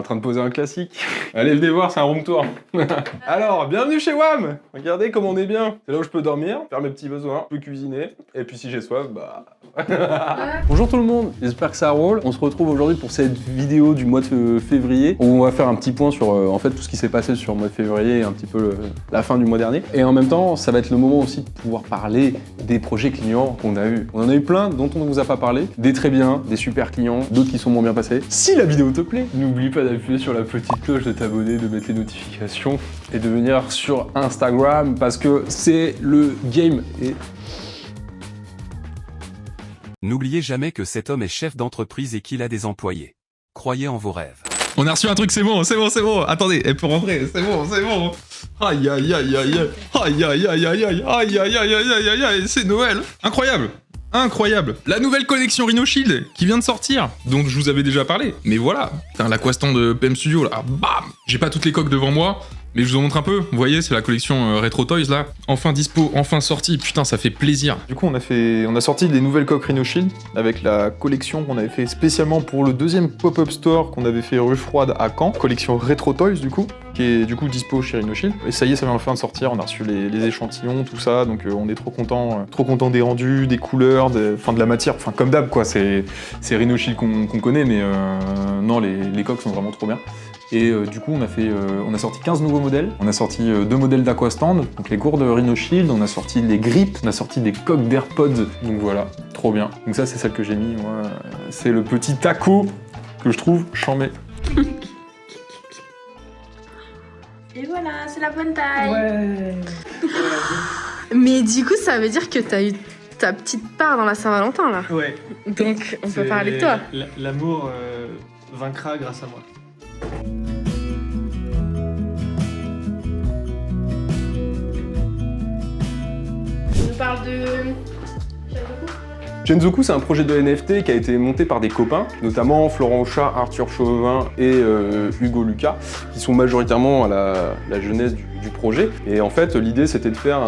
en train de poser un classique. Allez, venez voir, c'est un room tour. Alors, bienvenue chez WAM. Regardez comme on est bien. C'est là où je peux dormir, faire mes petits besoins, je peux cuisiner. Et puis si j'ai soif, bah... Bonjour tout le monde, j'espère que ça roule. On se retrouve aujourd'hui pour cette vidéo du mois de février où on va faire un petit point sur en fait tout ce qui s'est passé sur le mois de février et un petit peu la fin du mois dernier. Et en même temps, ça va être le moment aussi de pouvoir parler des projets clients qu'on a eu. On en a eu plein dont on ne vous a pas parlé, des très bien, des super clients, d'autres qui sont moins bien passés. Si la vidéo te plaît, n'oublie pas d'appuyer sur la petite cloche, de t'abonner, de mettre les notifications et de venir sur Instagram parce que c'est le game. Et n'oubliez jamais que cet homme est chef d'entreprise et qu'il a des employés. Croyez en vos rêves. On a reçu un truc, c'est bon. Attendez, elle peut rentrer, c'est bon. Aïe, aïe, aïe, aïe, aïe, aïe, aïe, aïe, aïe, aïe, aïe, aïe, aïe, aïe, aïe, c'est Noël. Incroyable. La nouvelle collection Rhino Shield qui vient de sortir, dont je vous avais déjà parlé. Mais voilà, putain, l'Aquastan de PM Studio, là, bam. J'ai pas toutes les coques devant moi, mais je vous en montre un peu. Vous voyez, c'est la collection Retro Toys, là. Enfin dispo, enfin sortie, putain, ça fait plaisir. Du coup, on a sorti des nouvelles coques Rhino Shield avec la collection qu'on avait fait spécialement pour le deuxième pop-up store qu'on avait fait rue Froide à Caen. Collection Retro Toys, du coup, qui est du coup dispo chez Rhino Shield. Et ça y est, ça vient enfin de sortir, on a reçu les échantillons, tout ça, donc on est trop content des rendus, des couleurs, de la matière, enfin comme d'hab quoi, c'est Rhino Shield qu'on connaît, mais non, les coques sont vraiment trop bien. Et du coup, on a sorti 15 nouveaux modèles. On a sorti 2 modèles d'Aquastand, donc les gourdes Rhino Shield, on a sorti les grips, on a sorti des coques d'AirPods, donc voilà, trop bien. Donc ça, c'est celle que j'ai mis, moi, c'est le petit taco que je trouve chambé. Et voilà, c'est la bonne taille. Ouais. Mais du coup, ça veut dire que t'as eu ta petite part dans la Saint-Valentin, là. Ouais. Donc, on peut parler de toi. L'amour vaincra grâce à moi. Tu nous parles de... Shenzoku, c'est un projet de NFT qui a été monté par des copains, notamment Florent Auchat, Arthur Chauvin et Hugo Lucas, qui sont majoritairement à la jeunesse du projet. Et en fait, l'idée, c'était de faire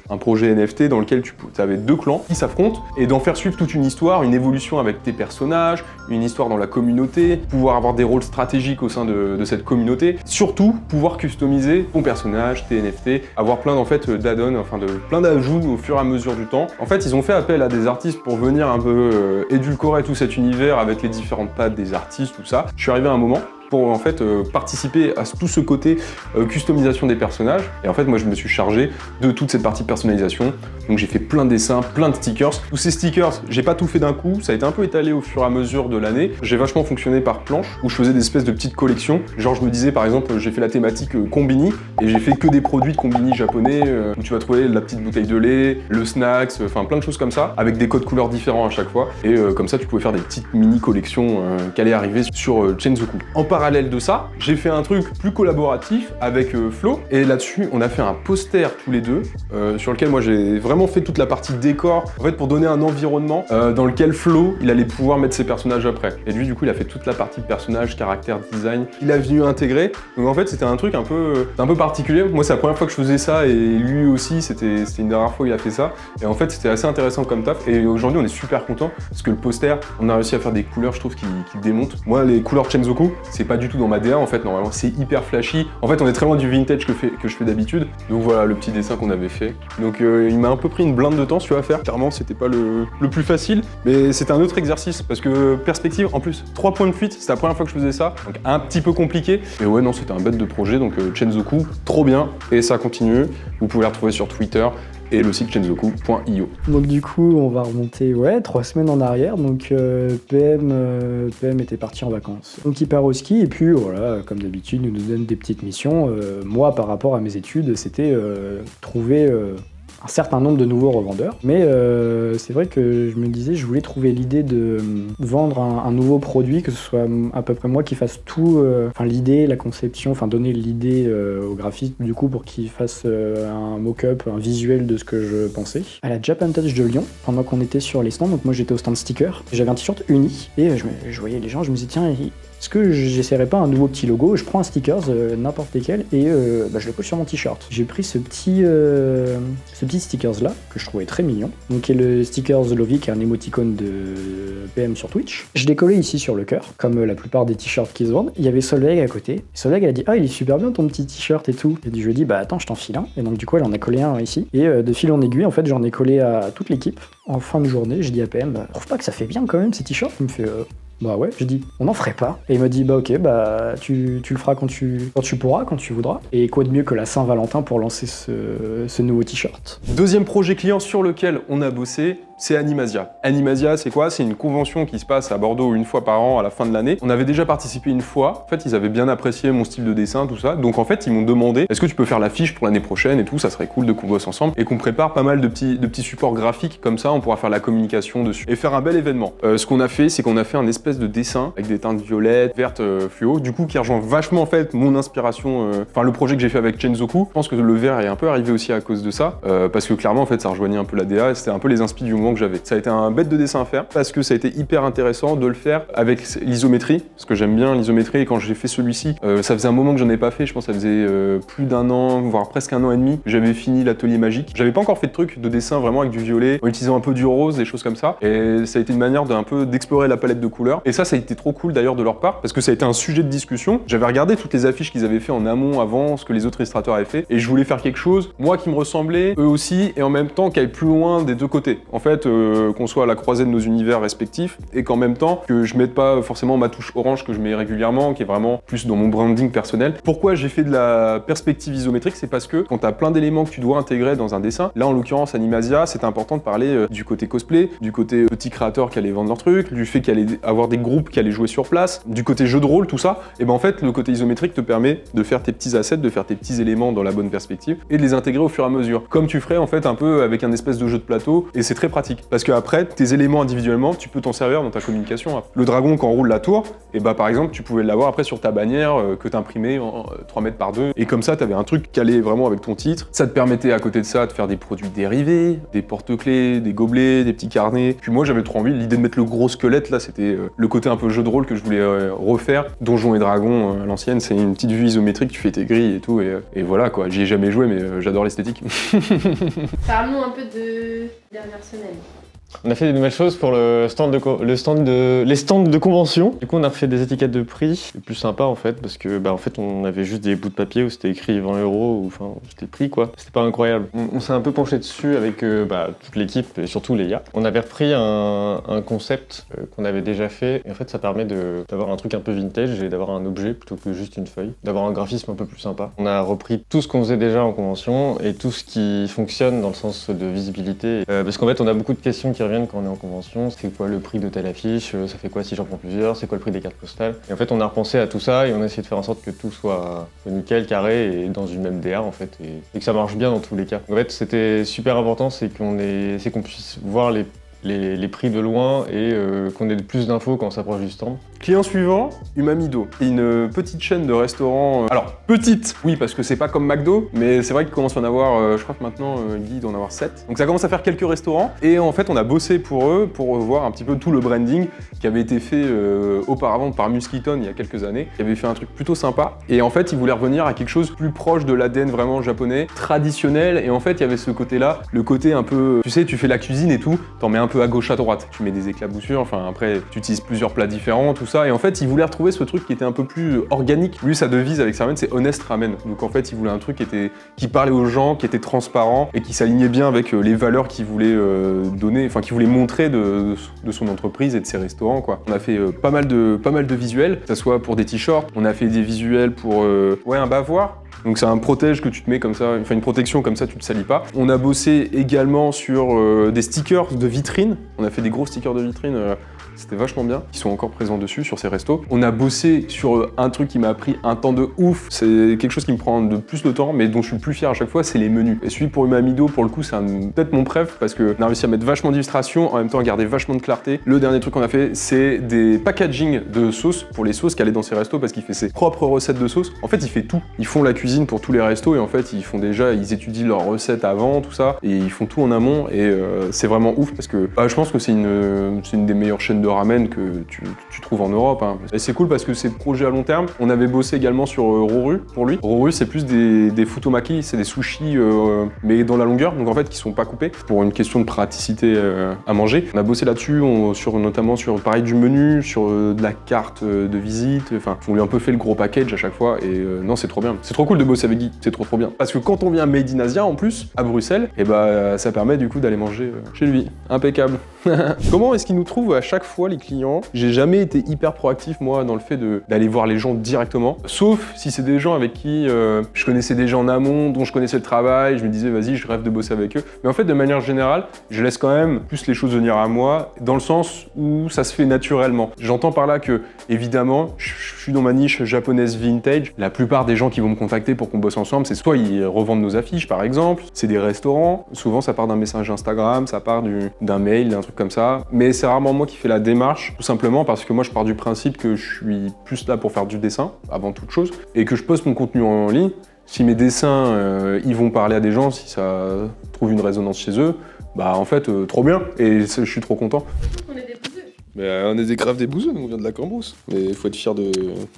un projet NFT dans lequel tu avais 2 clans qui s'affrontent et d'en faire suivre toute une histoire, une évolution avec tes personnages, une histoire dans la communauté, pouvoir avoir des rôles stratégiques au sein de cette communauté, surtout pouvoir customiser ton personnage, tes NFT, avoir plein d'add-ons, plein d'ajouts au fur et à mesure du temps. En fait, ils ont fait appel à des artistes pour venir un peu édulcorer tout cet univers avec les différentes pattes des artistes, tout ça. Je suis arrivé à un moment pour en fait participer à tout ce côté customisation des personnages. Et en fait, moi, je me suis chargé de toute cette partie personnalisation. Donc j'ai fait plein de dessins, plein de stickers. Tous ces stickers, j'ai pas tout fait d'un coup, ça a été un peu étalé au fur et à mesure de l'année. J'ai vachement fonctionné par planche, où je faisais des espèces de petites collections. Genre, je me disais, par exemple, j'ai fait la thématique Combini, et j'ai fait que des produits de Combini japonais, où tu vas trouver la petite bouteille de lait, le snacks, enfin plein de choses comme ça, avec des codes couleurs différents à chaque fois. Et comme ça, tu pouvais faire des petites mini-collections qui allaient arriver sur Shenzoku. En parallèle de ça, j'ai fait un truc plus collaboratif avec Flo, et là-dessus, on a fait un poster tous les deux, sur lequel moi j'ai vraiment fait toute la partie décor, en fait pour donner un environnement dans lequel Flo, il allait pouvoir mettre ses personnages après. Et lui, du coup, il a fait toute la partie personnage, caractère, design, il a venu intégrer. Donc en fait, c'était un truc un peu particulier. Moi, c'est la première fois que je faisais ça, et lui aussi, c'était une dernière fois qu'il a fait ça. Et en fait, c'était assez intéressant comme taf. Et aujourd'hui, on est super content parce que le poster, on a réussi à faire des couleurs, je trouve, qui démontent. Moi, les couleurs Shenzoku, c'est pas du tout dans ma DA en fait, normalement c'est hyper flashy. En fait, on est très loin du vintage que je fais d'habitude. Donc voilà le petit dessin qu'on avait fait. Donc il m'a un peu pris une blinde de temps tu vois, à faire. Clairement, c'était pas le plus facile, mais c'était un autre exercice parce que perspective, en plus, 3 points de fuite, c'était la première fois que je faisais ça. Donc un petit peu compliqué. Mais ouais, non, c'était un bête de projet. Donc Shenzoku, trop bien. Et ça continue. Vous pouvez la retrouver sur Twitter et le site shenzoku.io. Donc du coup, on va remonter 3 semaines en arrière. Donc PM était parti en vacances. Donc il part au ski et puis voilà, comme d'habitude, il nous donne des petites missions. Moi, par rapport à mes études, c'était trouver un certain nombre de nouveaux revendeurs. Mais c'est vrai que je me disais, je voulais trouver l'idée de vendre un nouveau produit, que ce soit à peu près moi qui fasse tout, l'idée, la conception, donner l'idée au graphiste du coup pour qu'il fasse un mock-up, un visuel de ce que je pensais. À la Japan Touch de Lyon, pendant qu'on était sur les stands, donc moi j'étais au stand sticker, j'avais un t-shirt uni et je voyais les gens, je me disais tiens, est-ce que j'essaierais pas un nouveau petit logo? Je prends un stickers, n'importe lequel, et je le colle sur mon t-shirt. J'ai pris ce petit stickers là, que je trouvais très mignon, donc qui est le stickers Lovey, qui est un émoticône de PM sur Twitch. Je l'ai collé ici sur le cœur, comme la plupart des t-shirts qui se vendent. Il y avait Solveig à côté. Solveig, elle a dit il est super bien ton petit t-shirt et tout. Et je lui ai dit attends, je t'en file un. Et donc du coup elle en a collé un ici. Et de fil en aiguille, en fait, j'en ai collé à toute l'équipe. En fin de journée, j'ai dit à PM, trouve pas que ça fait bien quand même ces t-shirts? Il me fait bah ouais, j'ai dit, on n'en ferait pas. Et il m'a dit, ok, tu le feras quand tu pourras, quand tu voudras. Et quoi de mieux que la Saint-Valentin pour lancer ce nouveau t-shirt? Deuxième projet client sur lequel on a bossé, c'est Animasia. Animasia, c'est quoi? C'est une convention qui se passe à Bordeaux une fois par an à la fin de l'année. On avait déjà participé une fois. En fait, ils avaient bien apprécié mon style de dessin, tout ça. Donc en fait, ils m'ont demandé, est-ce que tu peux faire l'affiche pour l'année prochaine et tout? Ça serait cool de qu'on bosse ensemble et qu'on prépare pas mal de petits supports graphiques. Comme ça, on pourra faire la communication dessus et faire un bel événement. Ce qu'on a fait, c'est qu'on a fait un espèce de dessin avec des teintes violettes, vertes, fluo. Du coup, qui rejoint vachement en fait mon inspiration, le projet que j'ai fait avec Chenzoku. Je pense que le vert est un peu arrivé aussi à cause de ça, parce que clairement, en fait, ça rejoignait un peu la DA et c'était un peu les inspi du moment que j'avais. Ça a été un bête de dessin à faire parce que ça a été hyper intéressant de le faire avec l'isométrie, parce que j'aime bien l'isométrie et quand j'ai fait celui-ci, ça faisait un moment que j'en ai pas fait, je pense que ça faisait plus d'un an, voire presque un an et demi, j'avais fini l'atelier magique. J'avais pas encore fait de trucs de dessin vraiment avec du violet, en utilisant un peu du rose, des choses comme ça, et ça a été une manière d'un peu d'explorer la palette de couleurs, et ça a été trop cool d'ailleurs de leur part, parce que ça a été un sujet de discussion. J'avais regardé toutes les affiches qu'ils avaient fait en amont, avant, ce que les autres illustrateurs avaient fait, et je voulais faire quelque chose, moi qui me ressemblait, eux aussi, et en même temps qui aille plus loin des deux côtés. En fait, qu'on soit à la croisée de nos univers respectifs, et qu'en même temps, que je mette pas forcément ma touche orange que je mets régulièrement, qui est vraiment plus dans mon branding personnel. Pourquoi j'ai fait de la perspective isométrique? C'est parce que quand t'as plein d'éléments que tu dois intégrer dans un dessin, là en l'occurrence Animasia, c'était important de parler du côté cosplay, du côté petits créateurs qui allaient vendre leurs trucs, du fait qu'il allait avoir des groupes qui allaient jouer sur place, du côté jeu de rôle, tout ça, et ben en fait le côté isométrique te permet de faire tes petits assets, de faire tes petits éléments dans la bonne perspective et de les intégrer au fur et à mesure, comme tu ferais en fait un peu avec un espèce de jeu de plateau, et c'est très pratique parce que après tes éléments individuellement tu peux t'en servir dans ta communication. Le dragon quand on roule la tour, et bah par exemple tu pouvais l'avoir après sur ta bannière que t'imprimais en 3 mètres par 2, et comme ça t'avais un truc calé vraiment avec ton titre. Ça te permettait à côté de ça de faire des produits dérivés, des porte-clés, des gobelets, des petits carnets. Puis moi j'avais trop envie, l'idée de mettre le gros squelette là, c'était le côté un peu jeu de rôle que je voulais refaire. Donjons et Dragons à l'ancienne, c'est une petite vue isométrique, tu fais tes grilles et tout, et voilà quoi. J'y ai jamais joué mais j'adore l'esthétique. Parlons un peu de dernière semaine. On a fait des nouvelles choses pour les stands de convention. Du coup, on a refait des étiquettes de prix. C'est plus sympa en fait, parce que en fait, on avait juste des bouts de papier où c'était écrit 20 €, ou enfin, c'était le prix quoi. C'était pas incroyable. On s'est un peu penché dessus avec toute l'équipe et surtout les gars. On avait repris un concept qu'on avait déjà fait, et en fait, ça permet d'avoir un truc un peu vintage et d'avoir un objet plutôt que juste une feuille, d'avoir un graphisme un peu plus sympa. On a repris tout ce qu'on faisait déjà en convention et tout ce qui fonctionne dans le sens de visibilité, parce qu'en fait, on a beaucoup de questions qui reviennent quand on est en convention. C'est quoi le prix de telle affiche? Ça fait quoi si j'en prends plusieurs? C'est quoi le prix des cartes postales? Et en fait, on a repensé à tout ça et on a essayé de faire en sorte que tout soit nickel, carré et dans une même DA en fait, et que ça marche bien dans tous les cas. En fait, c'était super important, c'est qu'on puisse voir les prix de loin et qu'on ait plus d'infos quand on s'approche du stand. Client suivant, Umamido. C'est une petite chaîne de restaurants. Alors, petite, oui, parce que c'est pas comme McDo, mais c'est vrai qu'il commence à en avoir, je crois que maintenant, Guy doit en avoir 7. Donc ça commence à faire quelques restaurants. Et en fait, on a bossé pour eux, pour voir un petit peu tout le branding qui avait été fait auparavant par Musketon il y a quelques années, qui avait fait un truc plutôt sympa. Et en fait, ils voulaient revenir à quelque chose plus proche de l'ADN vraiment japonais, traditionnel. Et en fait, il y avait ce côté-là, le côté un peu, tu sais, tu fais la cuisine et tout, t'en mets un peu à gauche, à droite. Tu mets des éclaboussures, enfin après, tu utilises plusieurs plats différents, tout ça. Et en fait, il voulait retrouver ce truc qui était un peu plus organique. Lui, sa devise avec sa ramen, c'est Honest Ramen. Donc en fait, il voulait un truc qui parlait aux gens, qui était transparent et qui s'alignait bien avec les valeurs qu'il voulait donner, enfin qu'il voulait montrer de son entreprise et de ses restaurants, quoi. On a fait pas mal de visuels, que ce soit pour des t-shirts, on a fait des visuels pour un bavoir. Donc c'est un protège que tu te mets comme ça, enfin une protection comme ça tu te salis pas. On a bossé également sur des stickers de vitrine. On a fait des gros stickers de vitrine, c'était vachement bien, qui sont encore présents dessus sur ces restos. On a bossé sur un truc qui m'a pris un temps de ouf. C'est quelque chose qui me prend de plus de temps, mais dont je suis le plus fier à chaque fois, c'est les menus. Et celui pour Umamido, pour le coup, c'est peut-être mon préf, parce qu'on a réussi à mettre vachement d'illustrations, en même temps à garder vachement de clarté. Le dernier truc qu'on a fait, c'est des packaging de sauces pour les sauces qu'elle est dans ses restos, parce qu'il fait ses propres recettes de sauces. En fait, il fait tout. Ils font la cuisine pour tous les restos, et en fait, ils étudient leurs recettes avant, tout ça, et ils font tout en amont, et c'est vraiment ouf, parce que je pense que c'est une des meilleures chaînes de ramen que tu trouves en Europe. Hein. Et c'est cool parce que c'est des projets à long terme. On avait bossé également sur Roru pour lui. Roru, c'est plus des futomaki, c'est des sushis, mais dans la longueur, donc en fait qui sont pas coupés, pour une question de praticité à manger. On a bossé là-dessus, notamment sur pareil du menu, sur de la carte de visite. Enfin, on lui a un peu fait le gros package à chaque fois. Et non, c'est trop bien. C'est trop cool de bosser avec Guy. C'est trop bien. Parce que quand on vient Made in Asia en plus à Bruxelles, et bah ça permet du coup d'aller manger chez lui. Impeccable. Comment est-ce qu'ils nous trouvent à chaque fois les clients? J'ai jamais été hyper proactif moi dans le fait d'aller voir les gens directement, sauf si c'est des gens avec qui je connaissais déjà en amont, dont je connaissais le travail, je me disais vas-y je rêve de bosser avec eux. Mais en fait de manière générale, je laisse quand même plus les choses venir à moi, dans le sens où ça se fait naturellement. J'entends par là que évidemment je suis dans ma niche japonaise vintage. La plupart des gens qui vont me contacter pour qu'on bosse ensemble, c'est soit ils revendent nos affiches par exemple, c'est des restaurants, souvent ça part d'un message Instagram, ça part d'un mail, d'un truc comme ça, mais c'est rarement moi qui fais la démarche, tout simplement parce que moi je pars du principe que je suis plus là pour faire du dessin, avant toute chose, et que je poste mon contenu en ligne. Si mes dessins, ils vont parler à des gens, si ça trouve une résonance chez eux, bah en fait, trop bien, et je suis trop content. On est des bouseux. Mais on est des graves des bouseux, nous on vient de la Cambrousse, mais il faut être fier de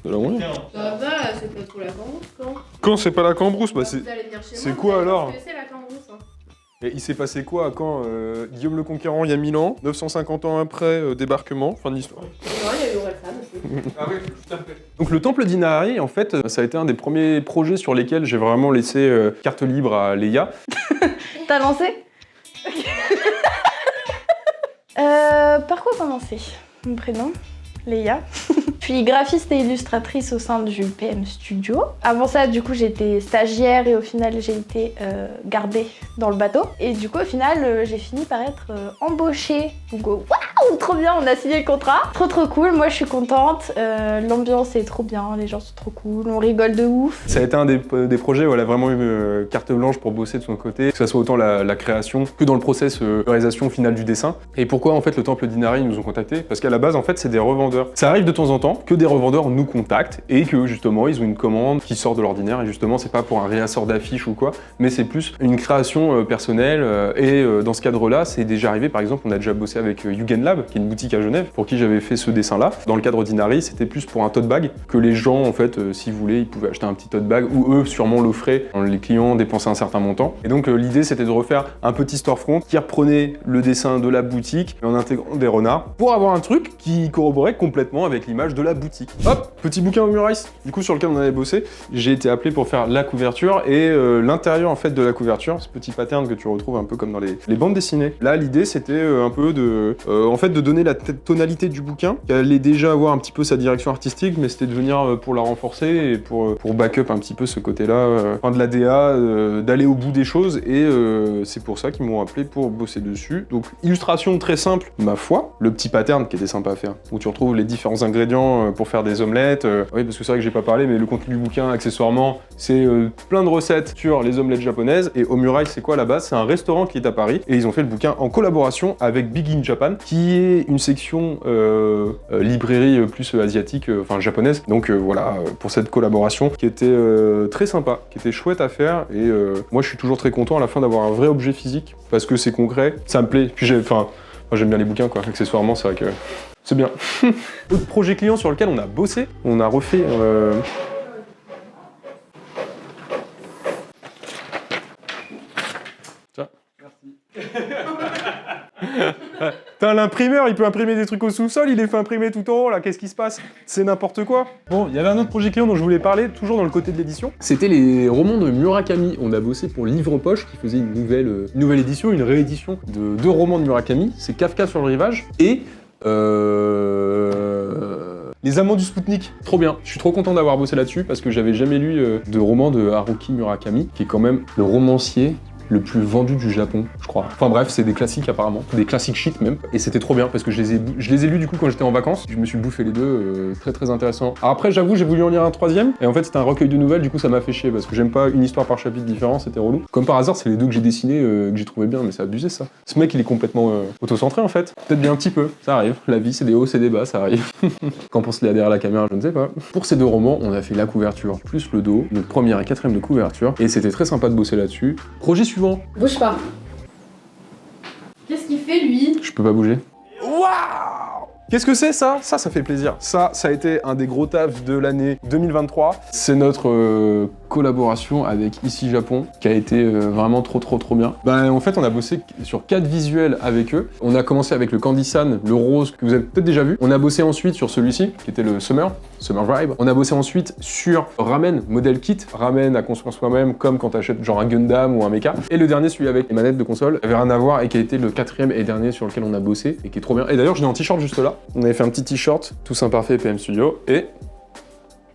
la moyenne. Ça va, c'est pas trop la Cambrousse quand. Quand c'est pas la Cambrousse, bah Vous allez venir chez c'est moi, quoi vous allez voir alors? ce que c'est la Cambrousse, hein. Et il s'est passé quoi quand Guillaume le Conquérant il y a 1000 ans, 950 ans après, débarquement, fin de l'histoire. Non, il y a eu Orelsan aussi. Ah oui, tout à fait. Donc le temple d'Inari, en fait, ça a été un des premiers projets sur lesquels j'ai vraiment laissé carte libre à Léa. T'as lancé? Par quoi commencer? Mon prénom, Léa. Je suis graphiste et illustratrice au sein du PM Studio. Avant ça, du coup, j'étais stagiaire et au final, j'ai été gardée dans le bateau. Et du coup, au final, j'ai fini par être embauchée. Donc, waouh, trop bien, on a signé le contrat. Trop cool, moi je suis contente. L'ambiance est trop bien, les gens sont trop cool, on rigole de ouf. Ça a été un des projets où elle a vraiment eu carte blanche pour bosser de son côté, que ça soit autant la création que dans le process réalisation finale du dessin. Et pourquoi en fait le temple d'Inari nous ont contactés? Parce qu'à la base, en fait, c'est des revendeurs. Ça arrive de temps en temps que des revendeurs nous contactent et que justement ils ont une commande qui sort de l'ordinaire et justement c'est pas pour un réassort d'affiches ou quoi, mais c'est plus une création personnelle et dans ce cadre-là, c'est déjà arrivé. Par exemple, on a déjà bossé avec Yugen Lab, qui est une boutique à Genève, pour qui j'avais fait ce dessin-là. Dans le cadre d'Inari, c'était plus pour un tote bag que les gens en fait, s'ils voulaient, ils pouvaient acheter un petit tote bag ou eux sûrement l'offraient quand les clients dépensaient un certain montant. Et donc l'idée c'était de refaire un petit storefront qui reprenait le dessin de la boutique en intégrant des renards pour avoir un truc qui corroborait complètement avec l'image de la boutique. Hop, petit bouquin au Murais, du coup sur lequel on avait bossé. J'ai été appelé pour faire la couverture et l'intérieur en fait de la couverture, ce petit pattern que tu retrouves un peu comme dans les bandes dessinées. Là l'idée c'était un peu de donner la tonalité du bouquin, qui allait déjà avoir un petit peu sa direction artistique, mais c'était de venir pour la renforcer et pour backup un petit peu ce côté-là, de la DA, d'aller au bout des choses et c'est pour ça qu'ils m'ont appelé pour bosser dessus. Donc illustration très simple, ma foi, le petit pattern qui était sympa à faire, où tu retrouves les différents ingrédients pour faire des omelettes. Oui, parce que c'est vrai que j'ai pas parlé, mais le contenu du bouquin, accessoirement, c'est plein de recettes sur les omelettes japonaises. Et Omurai, c'est quoi à la base? C'est un restaurant qui est à Paris et ils ont fait le bouquin en collaboration avec Big in Japan, qui est une section librairie plus asiatique, enfin japonaise. Donc voilà, pour cette collaboration qui était très sympa, qui était chouette à faire. Et moi, je suis toujours très content à la fin d'avoir un vrai objet physique parce que c'est concret, ça me plaît. Puis moi, j'aime bien les bouquins, quoi. Accessoirement, c'est vrai que c'est bien. Autre projet client sur lequel on a bossé, on a refait... Tiens. Merci. Putain, l'imprimeur, il peut imprimer des trucs au sous-sol, il les fait imprimer tout en haut, là, qu'est-ce qui se passe? C'est n'importe quoi. Bon, il y avait un autre projet client dont je voulais parler, toujours dans le côté de l'édition. C'était les romans de Murakami. On a bossé pour Livre Poche, qui faisait une nouvelle édition, une réédition de 2 romans de Murakami. C'est Kafka sur le rivage et... Les Amants du Spoutnik, trop bien. Je suis trop content d'avoir bossé là-dessus parce que j'avais jamais lu de roman de Haruki Murakami, qui est quand même le romancier le plus vendu du Japon, je crois. Enfin bref, c'est des classiques apparemment, des classiques shit même. Et c'était trop bien parce que je les ai lus du coup quand j'étais en vacances. Je me suis bouffé les deux, très intéressant. Alors après, j'avoue, j'ai voulu en lire un 3e et en fait c'était un recueil de nouvelles, du coup ça m'a fait chier parce que j'aime pas une histoire par chapitre différent, c'était relou. Comme par hasard, c'est les 2 que j'ai dessinés que j'ai trouvé bien, mais c'est abusé ça. Ce mec il est complètement auto-centré en fait. Peut-être bien un petit peu, ça arrive. La vie c'est des hauts, c'est des bas, ça arrive. Qu'en pense Léa derrière la caméra, je ne sais pas. Pour ces 2 romans, on a fait la couverture plus le dos, notre 1er et 4e de couverture, et c'était très sympa de bosser là-dessus. Projet suivant. Bouge pas. Qu'est-ce qu'il fait lui? Je peux pas bouger. Waouh! Qu'est-ce que c'est ça? Ça fait plaisir. Ça a été un des gros tafs de l'année 2023. C'est notre collaboration avec Ici Japon qui a été vraiment trop bien. En fait, on a bossé sur 4 visuels avec eux. On a commencé avec le Candy-san, le rose que vous avez peut-être déjà vu. On a bossé ensuite sur celui-ci qui était le Summer Vibe. On a bossé ensuite sur Ramen Model Kit, Ramen à construire soi-même comme quand t'achètes genre un Gundam ou un mecha. Et le dernier, celui avec les manettes de console, avait rien à voir et qui a été le 4e et dernier sur lequel on a bossé et qui est trop bien. Et d'ailleurs, je l'ai en t-shirt juste là. On avait fait un petit t-shirt, tout imparfait PM Studio et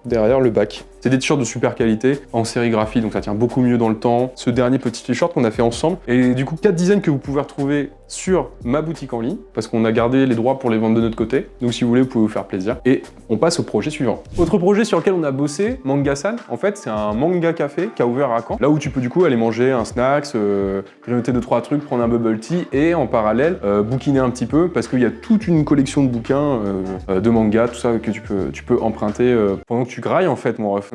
derrière le bac. C'est des t-shirts de super qualité, en sérigraphie, donc ça tient beaucoup mieux dans le temps. Ce dernier petit t-shirt qu'on a fait ensemble, et du coup 4 designs que vous pouvez retrouver sur ma boutique en ligne, parce qu'on a gardé les droits pour les vendre de notre côté, donc si vous voulez, vous pouvez vous faire plaisir. Et on passe au projet suivant. Autre projet sur lequel on a bossé, Manga-san, en fait c'est un manga café qui a ouvert à Caen, là où tu peux du coup aller manger un snacks, grignoter 2-3 trucs, prendre un bubble tea, et en parallèle, bouquiner un petit peu, parce qu'il y a toute une collection de bouquins, de mangas, tout ça que tu peux emprunter pendant que tu grailles en fait, mon ref.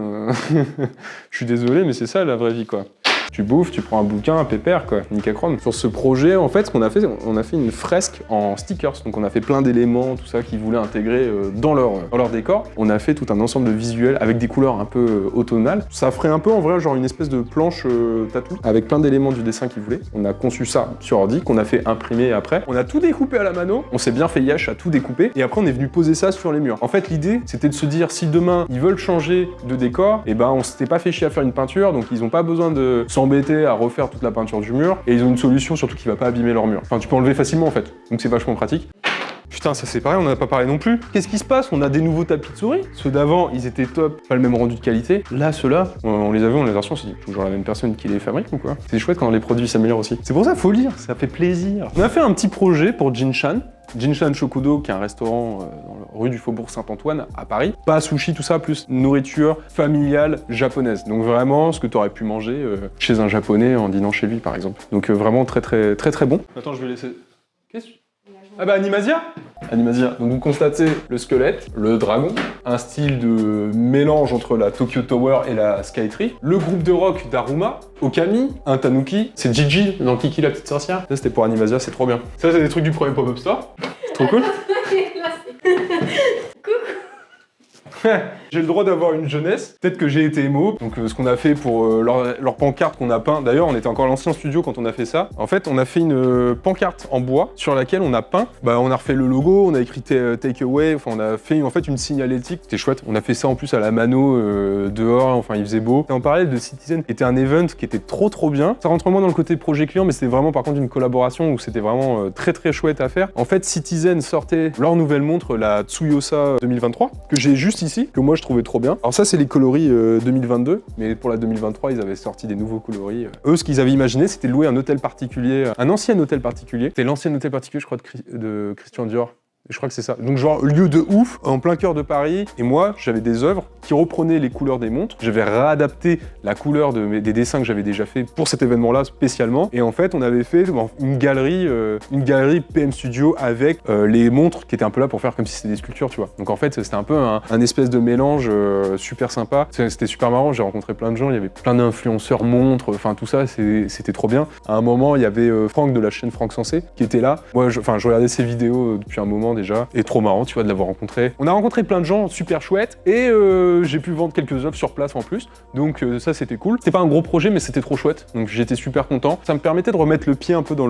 Je suis désolé, mais c'est ça la vraie vie, quoi. Tu bouffes, tu prends un bouquin, un pépère, quoi, nicachrome. Sur ce projet, en fait, ce qu'on a fait, on a fait une fresque en stickers. Donc on a fait plein d'éléments, tout ça, qu'ils voulaient intégrer dans leur décor. On a fait tout un ensemble de visuels avec des couleurs un peu automnales. Ça ferait un peu, en vrai, genre une espèce de planche tatou avec plein d'éléments du dessin qu'ils voulaient. On a conçu ça sur ordi, qu'on a fait imprimer après. On a tout découpé à la mano. On s'est bien fait yesh à tout découper. Et après, on est venu poser ça sur les murs. En fait, l'idée, c'était de se dire, si demain, ils veulent changer de décor, et ben, on s'était pas fait chier à faire une peinture, donc ils ont pas besoin de s'embêter à refaire toute la peinture du mur, et ils ont une solution surtout qui va pas abîmer leur mur. Enfin, tu peux enlever facilement en fait, donc c'est vachement pratique. Putain, ça c'est pareil, on en a pas parlé non plus. Qu'est-ce qui se passe? On a des nouveaux tapis de souris. Ceux d'avant, ils étaient top, pas le même rendu de qualité. Là, ceux-là, on les avait en version, on s'est dit, toujours la même personne qui les fabrique ou quoi? C'est chouette quand les produits s'améliorent aussi. C'est pour ça, faut lire, ça fait plaisir. On a fait un petit projet pour Jinshan. Jinshan Shokudo, qui est un restaurant dans la rue du Faubourg Saint-Antoine à Paris. Pas sushi, tout ça, plus nourriture familiale japonaise. Donc vraiment, ce que tu aurais pu manger chez un japonais en dînant chez lui, par exemple. Donc vraiment très bon. Attends, je vais laisser... Qu'est-ce que... Ah bah Animasia. Donc vous constatez le squelette, le dragon, un style de mélange entre la Tokyo Tower et la Skytree, le groupe de rock d'Aruma, Okami, un tanuki, c'est Gigi dans Kiki la petite sorcière. Ça c'était pour Animasia, c'est trop bien. Ça c'est des trucs du premier pop-up store. C'est trop cool. J'ai le droit d'avoir une jeunesse, peut-être que j'ai été émo, donc ce qu'on a fait pour leur pancarte qu'on a peint, d'ailleurs on était encore à l'ancien studio quand on a fait ça, en fait on a fait une pancarte en bois sur laquelle on a peint, on a refait le logo, on a écrit take away, enfin on a fait en fait une signalétique, c'était chouette, on a fait ça en plus à la mano dehors, enfin il faisait beau. Et en parallèle de Citizen, qui était un event qui était trop bien, ça rentre moins dans le côté projet client, mais c'était vraiment par contre une collaboration où c'était vraiment très chouette à faire. En fait Citizen sortait leur nouvelle montre, la Tsuyosa 2023, que j'ai juste ici, que moi je trouvais trop bien. Alors ça c'est les coloris 2022, mais pour la 2023 ils avaient sorti des nouveaux coloris. Eux ce qu'ils avaient imaginé c'était de louer un hôtel particulier, un ancien hôtel particulier. C'était l'ancien hôtel particulier je crois de Christian Dior. Je crois que c'est ça. Donc genre lieu de ouf, en plein cœur de Paris. Et moi, j'avais des œuvres qui reprenaient les couleurs des montres. J'avais réadapté la couleur des dessins que j'avais déjà fait pour cet événement-là spécialement. Et en fait, on avait fait une galerie PM Studio avec les montres qui étaient un peu là pour faire comme si c'était des sculptures, tu vois. Donc en fait, c'était un peu un espèce de mélange super sympa. C'était super marrant, j'ai rencontré plein de gens, il y avait plein d'influenceurs montres, enfin tout ça, c'était trop bien. À un moment, il y avait Franck de la chaîne Franck Sensé qui était là. Moi, je regardais ses vidéos depuis un moment déjà, et trop marrant, tu vois, de l'avoir rencontré. On a rencontré plein de gens super chouettes, et j'ai pu vendre quelques œuvres sur place en plus, donc ça c'était cool. C'était pas un gros projet, mais c'était trop chouette, donc j'étais super content. Ça me permettait de remettre le pied un peu dans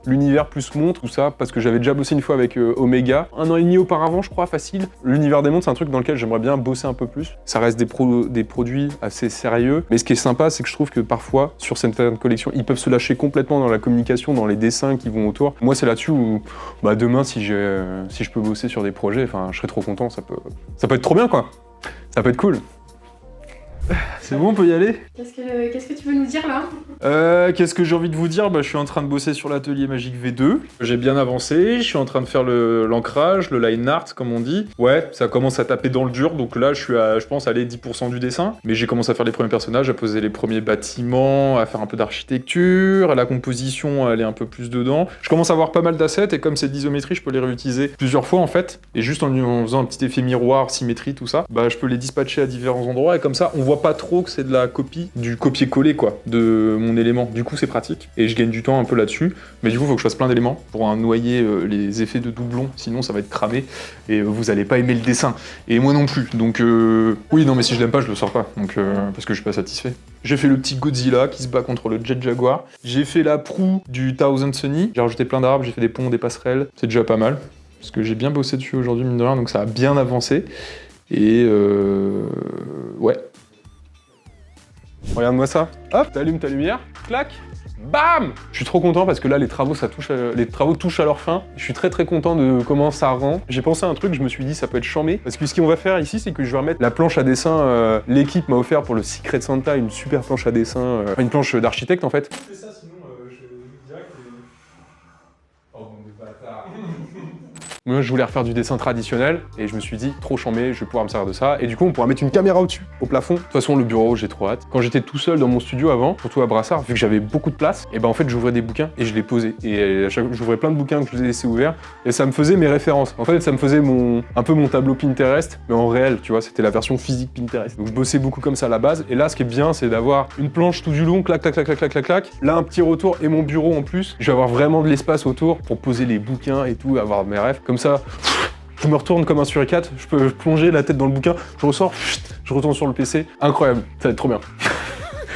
l'univers plus montre, tout ça, parce que j'avais déjà bossé une fois avec Omega, 1 an et demi auparavant, je crois, facile. L'univers des montres, c'est un truc dans lequel j'aimerais bien bosser un peu plus. Ça reste des produits assez sérieux, mais ce qui est sympa, c'est que je trouve que parfois, sur certaines collections, ils peuvent se lâcher complètement dans la communication, dans les dessins qui vont autour. Moi, c'est là-dessus où, demain, si je peux bosser sur des projets, enfin, je serais trop content, ça peut être trop bien, quoi. Ça peut être cool. C'est bon, on peut y aller? Qu'est-ce que tu veux nous dire là? Qu'est-ce que j'ai envie de vous dire? Je suis en train de bosser sur l'atelier magique V2. J'ai bien avancé, je suis en train de faire l'ancrage, le line art comme on dit. Ouais, ça commence à taper dans le dur, donc là je suis à, je pense, aller 10% du dessin. Mais j'ai commencé à faire les premiers personnages, à poser les premiers bâtiments, à faire un peu d'architecture, la composition, à aller un peu plus dedans. Je commence à avoir pas mal d'assets et comme c'est de l'isométrie, je peux les réutiliser plusieurs fois en fait. Et juste en faisant un petit effet miroir, symétrie, tout ça, je peux les dispatcher à différents endroits et comme ça on voit pas trop gros que c'est de la copie, du copier-coller quoi, de mon élément. Du coup c'est pratique et je gagne du temps un peu là-dessus. Mais du coup il faut que je fasse plein d'éléments pour noyer les effets de doublon, sinon ça va être cramé et vous allez pas aimer le dessin. Et moi non plus. Donc oui non mais si je l'aime pas je le sors pas. Donc parce que je suis pas satisfait. J'ai fait le petit Godzilla qui se bat contre le Jet Jaguar. J'ai fait la proue du Thousand Sunny. J'ai rajouté plein d'arbres, j'ai fait des ponts, des passerelles. C'est déjà pas mal. Parce que j'ai bien bossé dessus aujourd'hui, mine de rien, donc ça a bien avancé. Et ouais. Regarde-moi ça. Hop, t'allumes ta lumière, clac, bam! Je suis trop content parce que là, les travaux touchent à leur fin. Je suis très content de comment ça rend. J'ai pensé à un truc, je me suis dit ça peut être chambé. Parce que ce qu'on va faire ici, c'est que je vais remettre la planche à dessin. L'équipe m'a offert pour le Secret Santa une super planche à dessin, une planche d'architecte en fait. C'est ça, sinon je dirais que... Oh bon, des bâtards. Moi, je voulais refaire du dessin traditionnel et je me suis dit, trop chambé, je vais pouvoir me servir de ça. Et du coup, on pourra mettre une caméra au-dessus, au plafond. De toute façon, le bureau, j'ai trop hâte. Quand j'étais tout seul dans mon studio avant, surtout à Brassard, vu que j'avais beaucoup de place, et ben en fait, j'ouvrais des bouquins et je les posais. Et à chaque fois, j'ouvrais plein de bouquins que je les ai laissés ouverts et ça me faisait mes références. En fait, ça me faisait un peu mon tableau Pinterest, mais en réel, tu vois, c'était la version physique Pinterest. Donc je bossais beaucoup comme ça à la base. Et là, ce qui est bien, c'est d'avoir une planche tout du long, clac, clac, clac, clac, clac, clac, clac. Là, un petit retour et mon bureau en plus. Je vais avoir vraiment de l'espace autour pour poser les bouquins et tout, avoir mes rêves. Comme ça, je me retourne comme un suricate, je peux plonger la tête dans le bouquin, je ressors, je retourne sur le PC. Incroyable, ça va être trop bien.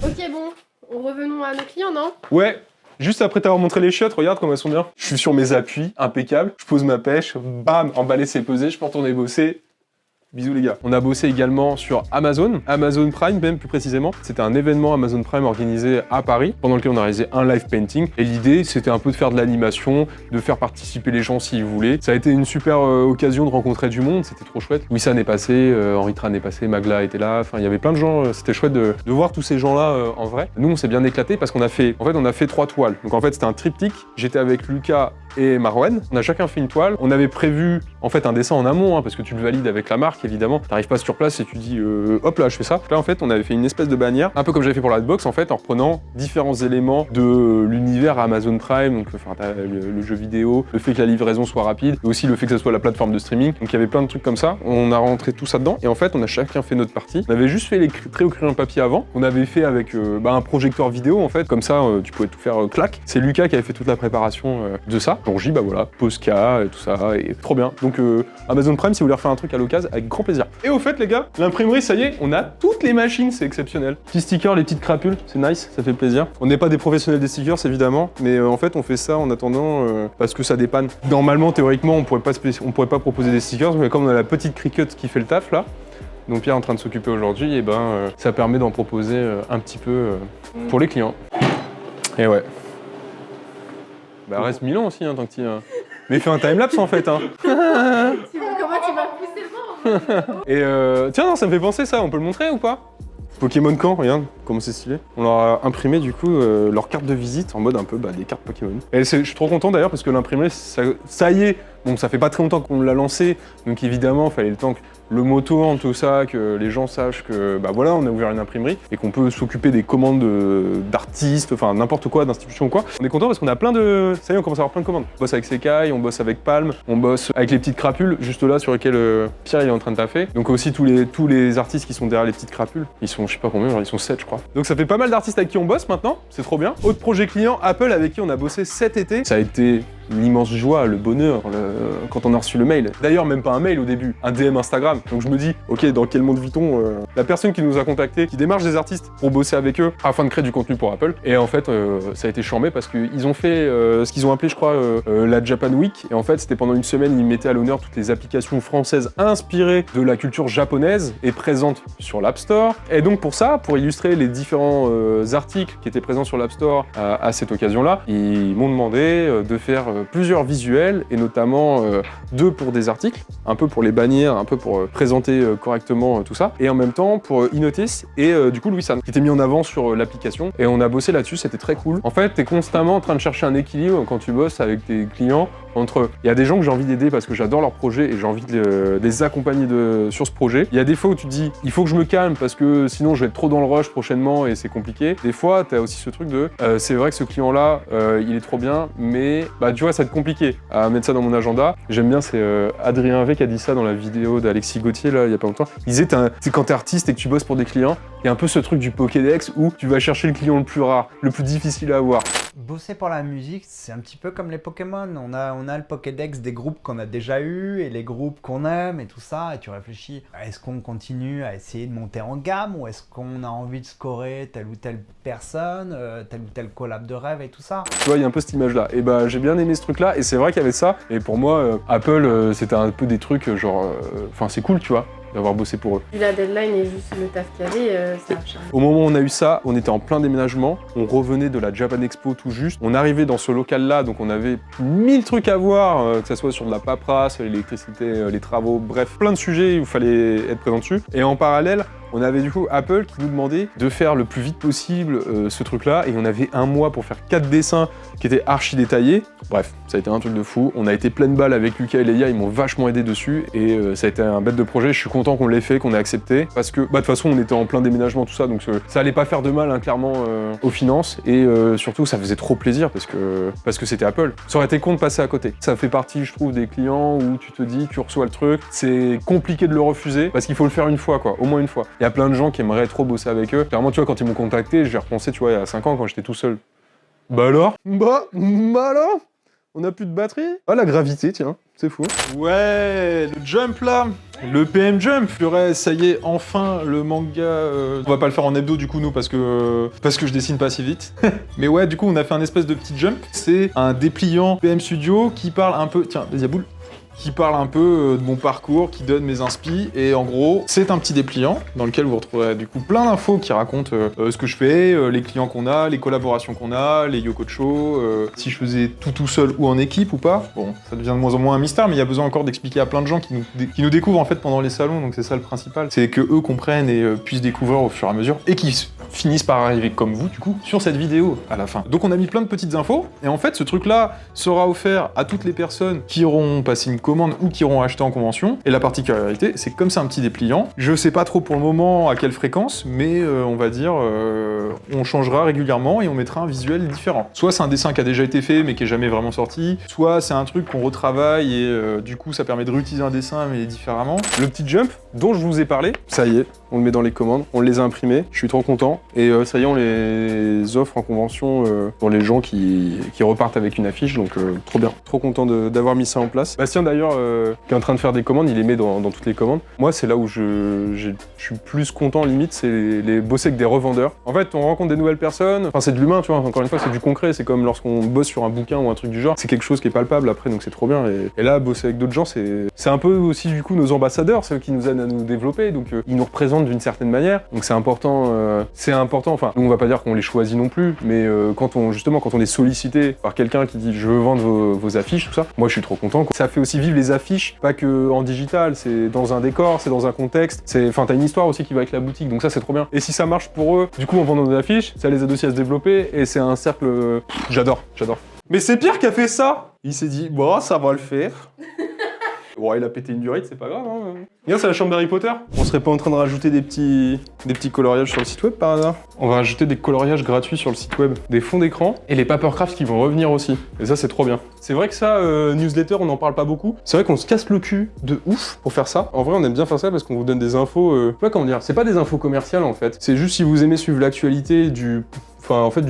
Ok, bon, revenons à nos clients, non? Ouais, juste après t'avoir montré les chiottes, regarde comme elles sont bien. Je suis sur mes appuis, impeccable, je pose ma pêche, bam, emballé c'est pesé, je peux retourner bosser. Bisous les gars. On a bossé également sur Amazon Prime même plus précisément. C'était un événement Amazon Prime organisé à Paris, pendant lequel on a réalisé un live painting. Et l'idée, c'était un peu de faire de l'animation, de faire participer les gens s'ils voulaient. Ça a été une super occasion de rencontrer du monde, c'était trop chouette. Wissan est passé, Henri Tran est passé, Magla était là, enfin il y avait plein de gens, c'était chouette de voir tous ces gens-là en vrai. Nous on s'est bien éclaté parce qu'on a fait 3 toiles. Donc en fait c'était un triptyque, j'étais avec Lucas et Marwan, on a chacun fait une toile. On avait prévu en fait un dessin en amont, parce que tu le valides avec la marque évidemment. T'arrives pas sur place et tu dis hop là je fais ça. Là en fait on avait fait une espèce de bannière, un peu comme j'avais fait pour la Hotbox en fait, en reprenant différents éléments de l'univers Amazon Prime, donc le jeu vidéo, le fait que la livraison soit rapide, et aussi le fait que ça soit la plateforme de streaming. Donc il y avait plein de trucs comme ça. On a rentré tout ça dedans et en fait on a chacun fait notre partie. On avait juste fait les traits au crayon papier avant. On avait fait avec un projecteur vidéo en fait, comme ça tu pouvais tout faire clac. C'est Lucas qui avait fait toute la préparation de ça. Donc j'ai voilà, Posca et tout ça, et trop bien. Donc Amazon Prime si vous voulez refaire un truc à l'occasion, avec grand plaisir. Et au fait les gars, l'imprimerie ça y est, on a toutes les machines, c'est exceptionnel. Petits stickers, les petites crapules, c'est nice, ça fait plaisir. On n'est pas des professionnels des stickers évidemment, mais en fait on fait ça en attendant parce que ça dépanne. Normalement, théoriquement, on pourrait pas proposer des stickers, mais comme on a la petite Cricut qui fait le taf là, donc Pierre est en train de s'occuper aujourd'hui, et ça permet d'en proposer un petit peu pour les clients. Et ouais. Bah reste Milan aussi, tant que tu... Mais fais un timelapse en fait, hein. Comment tu m'as poussé le vent? Et tiens, non, ça me fait penser ça, on peut le montrer ou pas? Pokémon Camp, regarde comment c'est stylé. On leur a imprimé du coup leur carte de visite en mode un peu des cartes Pokémon. Et je suis trop content d'ailleurs parce que l'imprimerie, ça y est, bon ça fait pas très longtemps qu'on l'a lancé, donc évidemment il fallait le temps que le mot tourne, tout ça, que les gens sachent que voilà, on a ouvert une imprimerie et qu'on peut s'occuper des commandes d'artistes, enfin n'importe quoi, d'institutions ou quoi. On est content parce qu'on a plein de... Ça y est, on commence à avoir plein de commandes. On bosse avec Sekai, on bosse avec Palm, on bosse avec les petites crapules, juste là sur lesquelles Pierre il est en train de taffer. Donc aussi tous les artistes qui sont derrière les petites crapules, ils sont je sais pas combien, genre ils sont 7 je crois. Donc ça fait pas mal d'artistes avec qui on bosse maintenant, c'est trop bien. Autre projet client, Apple avec qui on a bossé cet été. Ça a été l'immense joie, le bonheur, quand on a reçu le mail. D'ailleurs, même pas un mail au début, un DM Instagram. Donc je me dis, ok, dans quel monde vit-on La personne qui nous a contactés, qui démarche des artistes pour bosser avec eux afin de créer du contenu pour Apple. Et en fait, ça a été charmé parce qu'ils ont fait ce qu'ils ont appelé, je crois, la Japan Week. Et en fait, c'était pendant une semaine, ils mettaient à l'honneur toutes les applications françaises inspirées de la culture japonaise et présentes sur l'App Store. Et donc pour ça, pour illustrer les différents articles qui étaient présents sur l'App Store à cette occasion-là, ils m'ont demandé de faire plusieurs visuels et notamment 2 pour des articles, un peu pour les bannières, un peu pour présenter correctement tout ça, et en même temps pour Inotis et du coup Wissan, qui était mis en avant sur l'application, et on a bossé là-dessus, c'était très cool. En fait, t'es constamment en train de chercher un équilibre quand tu bosses avec tes clients entre... Il y a des gens que j'ai envie d'aider parce que j'adore leur projet et j'ai envie de les accompagner sur ce projet. Il y a des fois où tu te dis, il faut que je me calme parce que sinon je vais être trop dans le rush prochainement et c'est compliqué. Des fois, t'as aussi ce truc de, c'est vrai que ce client-là, il est trop bien, mais tu vois, vois, ça va être compliqué à mettre ça dans mon agenda. J'aime bien, c'est Adrien V qui a dit ça dans la vidéo d'Alexis Gauthier, là, il y a pas longtemps. Il disait, c'est quand t'es artiste et que tu bosses pour des clients, il y a un peu ce truc du Pokédex où tu vas chercher le client le plus rare, le plus difficile à avoir. Bosser pour la musique, c'est un petit peu comme les Pokémon. On a le Pokédex des groupes qu'on a déjà eu et les groupes qu'on aime et tout ça. Et tu réfléchis, est-ce qu'on continue à essayer de monter en gamme ou est-ce qu'on a envie de scorer telle ou telle personne, telle ou telle collab de rêve et tout ça. Tu vois, il y a un peu cette image-là. Et bah, j'ai bien aimé ce truc-là. Et c'est vrai qu'il y avait ça. Et pour moi, Apple, c'était un peu des trucs genre... Enfin, c'est cool, tu vois, d'avoir bossé pour eux. Vu la deadline et juste le taf qu'il y avait, ça a changé. Au moment où on a eu ça, on était en plein déménagement, on revenait de la Japan Expo tout juste, on arrivait dans ce local-là, donc on avait 1000 trucs à voir, que ce soit sur de la paperasse, l'électricité, les travaux, bref, plein de sujets où il fallait être présent dessus. Et en parallèle, on avait du coup Apple qui nous demandait de faire le plus vite possible ce truc-là, et on avait un mois pour faire 4 dessins qui étaient archi détaillés. Bref, ça a été un truc de fou. On a été pleine balle avec Lucas et Leia, ils m'ont vachement aidé dessus, et ça a été un bête de projet. Je suis content qu'on l'ait fait, qu'on ait accepté, parce que de toute façon on était en plein déménagement, tout ça, donc ça allait pas faire de mal, hein, clairement, aux finances, et surtout ça faisait trop plaisir parce que c'était Apple. Ça aurait été con de passer à côté. Ça fait partie, je trouve, des clients où tu te dis, tu reçois le truc, c'est compliqué de le refuser, parce qu'il faut le faire une fois, quoi, au moins une fois. Il y a plein de gens qui aimeraient trop bosser avec eux. Clairement, tu vois, quand ils m'ont contacté, j'ai repensé, tu vois, il y a 5 ans, quand j'étais tout seul. Bah alors on a plus de batterie. Ah, la gravité, tiens, c'est fou. Ouais, le jump là, le PM Jump. Purée, ça y est, enfin le manga. On va pas le faire en hebdo du coup nous parce que je dessine pas si vite. Mais ouais, du coup on a fait un espèce de petit jump. C'est un dépliant PM Studio qui parle un peu. Tiens, vas-y à boule. Qui parle un peu de mon parcours, qui donne mes inspi, et en gros, c'est un petit dépliant dans lequel vous retrouverez du coup plein d'infos qui racontent ce que je fais, les clients qu'on a, les collaborations qu'on a, les Yoko Show, si je faisais tout seul ou en équipe ou pas. Bon, ça devient de moins en moins un mystère, mais il y a besoin encore d'expliquer à plein de gens qui nous découvrent en fait pendant les salons, donc c'est ça le principal. C'est que eux comprennent et puissent découvrir au fur et à mesure, et qui finissent par arriver comme vous du coup sur cette vidéo à la fin. Donc on a mis plein de petites infos, et en fait ce truc là sera offert à toutes les personnes qui auront passé une commande ou qui auront acheté en convention. Et la particularité, c'est que comme c'est un petit dépliant, je sais pas trop pour le moment à quelle fréquence, mais on va dire on changera régulièrement et on mettra un visuel différent. Soit c'est un dessin qui a déjà été fait mais qui est jamais vraiment sorti, soit c'est un truc qu'on retravaille et du coup ça permet de réutiliser un dessin mais différemment. Le petit jump dont je vous ai parlé, ça y est, on le met dans les commandes, on les a imprimés, je suis trop content, et ça y est, on les offre en convention pour les gens qui repartent avec une affiche, donc trop bien, trop content d'avoir mis ça en place. Bastien d'ailleurs, qui est en train de faire des commandes, il les met dans toutes les commandes. Moi, c'est là où je suis plus content, limite, c'est les bosser avec des revendeurs. En fait, on rencontre des nouvelles personnes, enfin c'est de l'humain, tu vois, encore une fois, c'est du concret, c'est comme lorsqu'on bosse sur un bouquin ou un truc du genre, c'est quelque chose qui est palpable après, donc c'est trop bien. Et là, bosser avec d'autres gens, c'est un peu aussi du coup nos ambassadeurs, ceux qui nous aident à nous développer, donc ils nous représentent d'une certaine manière, donc c'est important, enfin, nous on va pas dire qu'on les choisit non plus, mais quand on est sollicité par quelqu'un qui dit je veux vendre vos affiches, tout ça, moi je suis trop content. Ça fait aussi vivre les affiches, pas que en digital, c'est dans un décor, c'est dans un contexte, enfin t'as une histoire aussi qui va avec la boutique, donc ça c'est trop bien. Et si ça marche pour eux, du coup en vendant nos affiches, ça les aide aussi à se développer, et c'est un cercle, j'adore. Mais c'est Pierre qui a fait ça. Il s'est dit, bon ça va le faire. Bon, il a pété une durite, c'est pas grave, hein. Regarde, c'est la chambre d'Harry Potter. On serait pas en train de rajouter des petits coloriages sur le site web par hasard? On va rajouter des coloriages gratuits sur le site web, des fonds d'écran et les papercrafts qui vont revenir aussi. Et ça, c'est trop bien. C'est vrai que ça, newsletter, on en parle pas beaucoup. C'est vrai qu'on se casse le cul de ouf pour faire ça. En vrai, on aime bien faire ça parce qu'on vous donne des infos. Pas comment dire, c'est pas des infos commerciales en fait. C'est juste si vous aimez suivre l'actualité du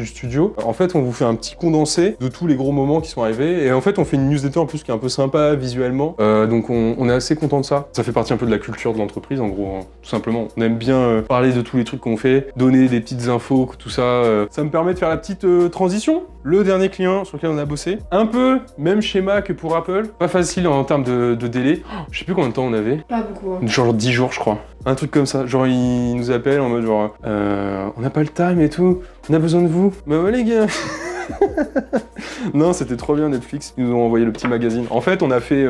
studio, en fait on vous fait un petit condensé de tous les gros moments qui sont arrivés, et en fait on fait une newsletter en plus qui est un peu sympa visuellement, donc on est assez content de ça. Ça fait partie un peu de la culture de l'entreprise en gros, hein, tout simplement. On aime bien parler de tous les trucs qu'on fait, donner des petites infos, tout ça. Ça me permet de faire la petite transition. Le dernier client sur lequel on a bossé, un peu même schéma que pour Apple, pas facile en termes de délai. Je sais plus combien de temps on avait. Pas beaucoup. Hein. Genre 10 jours je crois. Un truc comme ça, genre il nous appelle en mode genre on n'a pas le time et tout, on a besoin de vous. Bah ouais les gars. Non, c'était trop bien Netflix, ils nous ont envoyé le petit magazine. En fait on a fait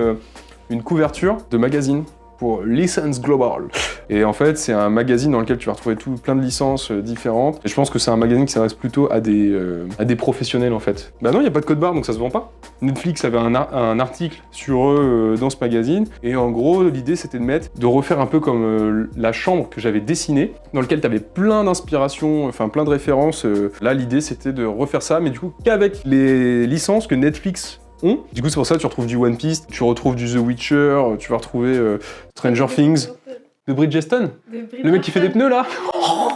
une couverture de magazine pour License Global. Et en fait, c'est un magazine dans lequel tu vas retrouver plein de licences différentes. Et je pense que c'est un magazine qui s'adresse plutôt à des professionnels en fait. Bah non, il n'y a pas de code barre, donc ça se vend pas. Netflix avait un article sur eux dans ce magazine. Et en gros, l'idée c'était de refaire un peu comme la chambre que j'avais dessinée, dans lequel tu avais plein d'inspirations, enfin plein de références. Là, l'idée c'était de refaire ça, mais du coup qu'avec les licences que Netflix ont. Du coup, c'est pour ça que tu retrouves du One Piece, tu retrouves du The Witcher, tu vas retrouver Stranger Things. De Bridgestone? Le mec qui fait des pneus là? Oh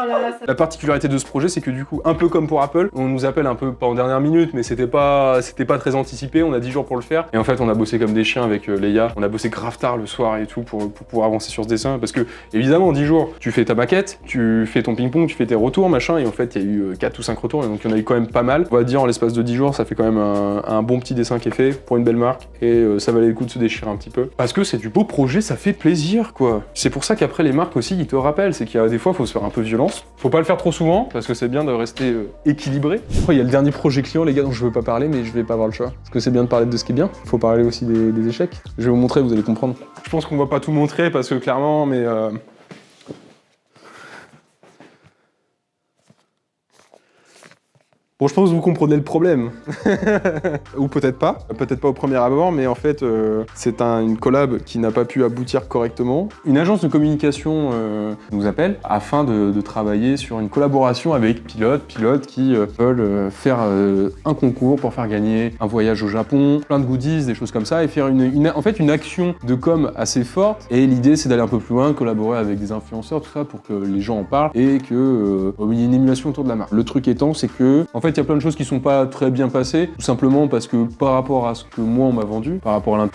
là là, ça... La particularité de ce projet, c'est que du coup, un peu comme pour Apple, on nous appelle un peu, pas en dernière minute, mais c'était pas très anticipé, on a 10 jours pour le faire. Et en fait, on a bossé comme des chiens avec Leia, on a bossé grave tard le soir et tout pour pouvoir avancer sur ce dessin. Parce que, évidemment, en 10 jours, tu fais ta maquette, tu fais ton ping-pong, tu fais tes retours, machin, et en fait, il y a eu 4 ou 5 retours, et donc il y en a eu quand même pas mal. On va dire, en l'espace de 10 jours, ça fait quand même un bon petit dessin qui est fait pour une belle marque, et ça valait le coup de se déchirer un petit peu. Parce que c'est du beau projet, ça fait plaisir, quoi. C'est pour ça qu'après, les marques aussi, ils te rappellent, c'est qu'il y a des fois, faut se faire un peu violence. Faut pas le faire trop souvent, parce que c'est bien de rester équilibré. Après, il y a le dernier projet client, les gars, dont je veux pas parler, mais je vais pas avoir le choix. Parce que c'est bien de parler de ce qui est bien, faut parler aussi des échecs. Je vais vous montrer, vous allez comprendre. Je pense qu'on va pas tout montrer, parce que clairement, mais... Bon, je pense que vous comprenez le problème. Ou peut-être pas au premier abord, mais en fait, c'est une collab qui n'a pas pu aboutir correctement. Une agence de communication nous appelle afin de travailler sur une collaboration avec pilotes qui veulent faire un concours pour faire gagner un voyage au Japon, plein de goodies, des choses comme ça, et faire en fait une action de com assez forte. Et l'idée, c'est d'aller un peu plus loin, collaborer avec des influenceurs, tout ça, pour que les gens en parlent et qu'il y ait une émulation autour de la marque. Le truc étant, c'est que, en fait, il y a plein de choses qui sont pas très bien passées, tout simplement parce que par rapport à ce que moi on m'a vendu, par rapport à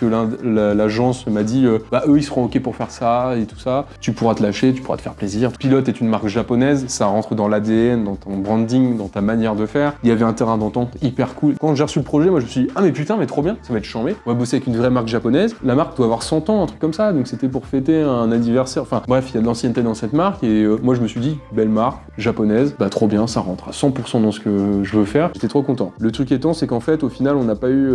l'agence m'a dit bah eux ils seront ok pour faire ça et tout ça, tu pourras te lâcher, tu pourras te faire plaisir. Pilote est une marque japonaise, ça rentre dans l'ADN, dans ton branding, dans ta manière de faire. Il y avait un terrain d'entente hyper cool. Quand j'ai reçu le projet, moi je me suis dit ah mais putain mais trop bien, ça va être chambé. On va bosser avec une vraie marque japonaise. La marque doit avoir 100 ans, un truc comme ça, donc c'était pour fêter un anniversaire. Enfin bref, il y a de l'ancienneté dans cette marque et moi je me suis dit belle marque japonaise, bah trop bien, ça rentre à 100% dans ce que je veux faire. J'étais trop content. Le truc étant, c'est qu'en fait, au final, on n'a pas eu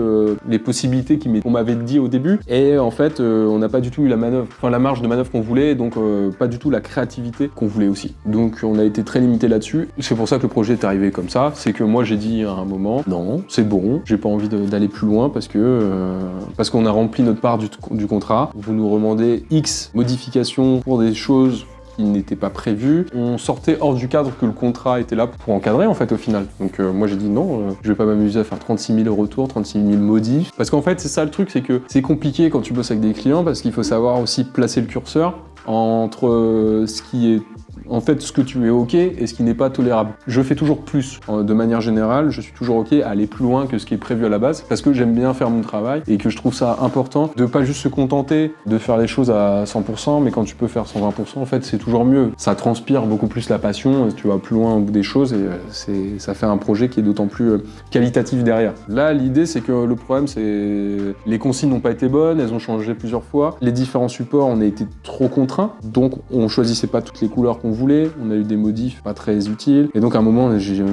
les possibilités qu'on m'avait dit au début, et en fait, on n'a pas du tout eu la marge de manœuvre qu'on voulait, donc pas du tout la créativité qu'on voulait aussi. Donc, on a été très limité là-dessus. C'est pour ça que le projet est arrivé comme ça. C'est que moi, j'ai dit à un moment, non, c'est bon, j'ai pas envie d'aller plus loin parce qu'on a rempli notre part du contrat. Vous nous remandez X modifications pour des choses qui n'était pas prévu. On sortait hors du cadre que le contrat était là pour encadrer en fait au final. Donc moi j'ai dit non, je vais pas m'amuser à faire 36 000 retours, 36 000 modifs. Parce qu'en fait c'est ça le truc, c'est que c'est compliqué quand tu bosses avec des clients parce qu'il faut savoir aussi placer le curseur entre ce qui est en fait ce que tu es ok et ce qui n'est pas tolérable. Je fais toujours plus. De manière générale, je suis toujours ok à aller plus loin que ce qui est prévu à la base parce que j'aime bien faire mon travail et que je trouve ça important de pas juste se contenter de faire les choses à 100%, mais quand tu peux faire 120%, en fait c'est toujours mieux. Ça transpire beaucoup plus la passion, tu vas plus loin au bout des choses et ça fait un projet qui est d'autant plus qualitatif derrière. Là, l'idée c'est que le problème c'est les consignes n'ont pas été bonnes, elles ont changé plusieurs fois. Les différents supports, on a été trop contraints, donc on choisissait pas toutes les couleurs qu'on voulait, on a eu des modifs pas très utiles, et donc à un moment j'ai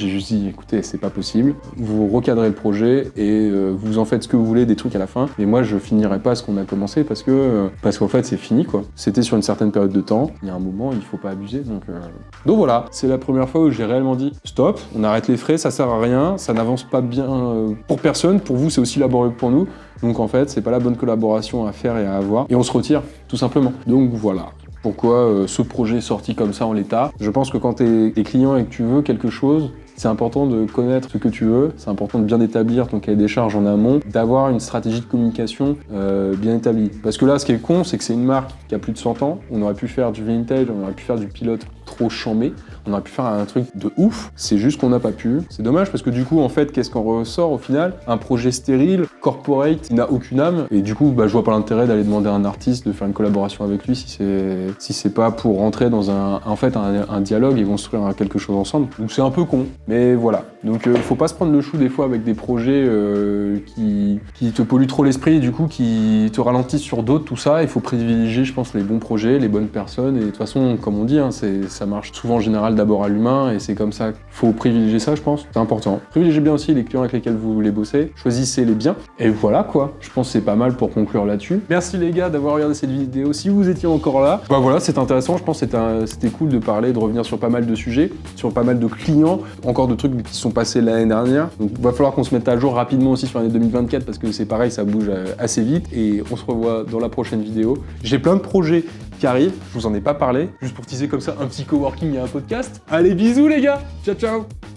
juste dit écoutez c'est pas possible, vous recadrez le projet et vous en faites ce que vous voulez des trucs à la fin, mais moi je finirai pas ce qu'on a commencé parce qu'en fait c'est fini quoi. C'était sur une certaine période de temps, il y a un moment il faut pas abuser, donc voilà, c'est la première fois où j'ai réellement dit stop, on arrête les frais, ça sert à rien, ça n'avance pas bien pour personne, pour vous c'est aussi laborieux que pour nous, donc en fait c'est pas la bonne collaboration à faire et à avoir, et on se retire tout simplement. Donc voilà pourquoi ce projet est sorti comme ça en l'état. Je pense que quand t'es client et que tu veux quelque chose, c'est important de connaître ce que tu veux, c'est important de bien établir ton cahier des charges en amont, d'avoir une stratégie de communication bien établie. Parce que là, ce qui est con, c'est que c'est une marque qui a plus de 100 ans, on aurait pu faire du vintage, on aurait pu faire du pilote trop chambé, on aurait pu faire un truc de ouf, c'est juste qu'on n'a pas pu. C'est dommage parce que du coup, en fait, qu'est-ce qu'on ressort au final? Un projet stérile, corporate, qui n'a aucune âme, et du coup, je vois pas l'intérêt d'aller demander à un artiste de faire une collaboration avec lui si c'est pas pour rentrer dans un dialogue et construire quelque chose ensemble. Donc c'est un peu con. Mais voilà, donc faut pas se prendre le chou des fois avec des projets qui te polluent trop l'esprit et du coup qui te ralentissent sur d'autres, tout ça. Il faut privilégier, je pense, les bons projets, les bonnes personnes. Et de toute façon, comme on dit, hein, ça marche souvent en général d'abord à l'humain et c'est comme ça. Faut privilégier ça, je pense, c'est important. Privilégiez bien aussi les clients avec lesquels vous voulez bosser, choisissez les biens. Et voilà quoi, je pense que c'est pas mal pour conclure là-dessus. Merci les gars d'avoir regardé cette vidéo, si vous étiez encore là. Bah voilà, c'est intéressant, je pense que c'était cool de parler, de revenir sur pas mal de sujets, sur pas mal de clients, encore de trucs qui sont passés l'année dernière. Donc il va falloir qu'on se mette à jour rapidement aussi sur l'année 2024 parce que c'est pareil, ça bouge assez vite et on se revoit dans la prochaine vidéo. J'ai plein de projets qui arrivent, je vous en ai pas parlé, juste pour teaser comme ça un petit coworking et un podcast. Allez, bisous les gars, ciao ciao.